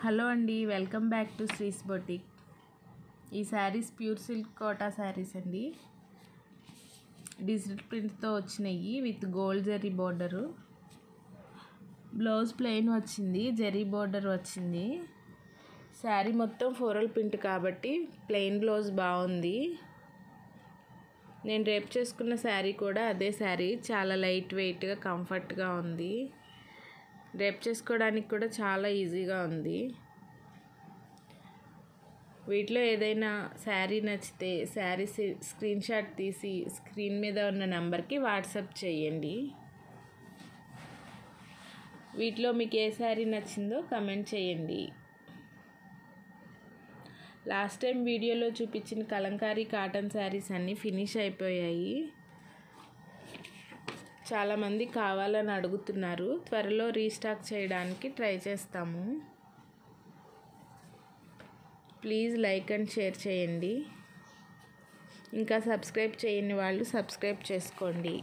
Hello అండి, welcome back to Sri's boutique. ఈ saris pure silk Kota saris అండి. డిజిటల్ ప్రింట్తో వచ్చినాయి with gold zari border. Blouse plain వచ్చింది, జరీ బోర్డర్ వచ్చింది. శారీ మొత్తం ఫ్లోరల్ ప్రింట్ కాబట్టి ప్లెయిన్ బ్లౌజ్ బాగుంది. నేను రేపు చేసుకున్న శారీ కూడా అదే శారీ. చాలా లైట్ వెయిట్గా కంఫర్ట్గా ఉంది. రేపు చేసుకోవడానికి కూడా చాలా ఈజీగా ఉంది. వీటిలో ఏదైనా శారీ నచ్చితే శారీ స్క్రీన్ షాట్ తీసి స్క్రీన్ మీద ఉన్న నెంబర్కి వాట్సాప్ చేయండి. వీటిలో మీకు ఏ శారీ నచ్చిందో కమెంట్ చేయండి. లాస్ట్ టైం వీడియోలో చూపించిన కలంకారీ కాటన్ శారీస్ అన్నీ ఫినిష్ అయిపోయాయి. చాలామంది కావాలని అడుగుతున్నారు. త్వరలో రీస్టాక్ చేయడానికి ట్రై చేస్తాము. ప్లీజ్ లైక్ అండ్ షేర్ చేయండి. ఇంకా సబ్స్క్రైబ్ చేయని వాళ్ళు సబ్స్క్రైబ్ చేసుకోండి.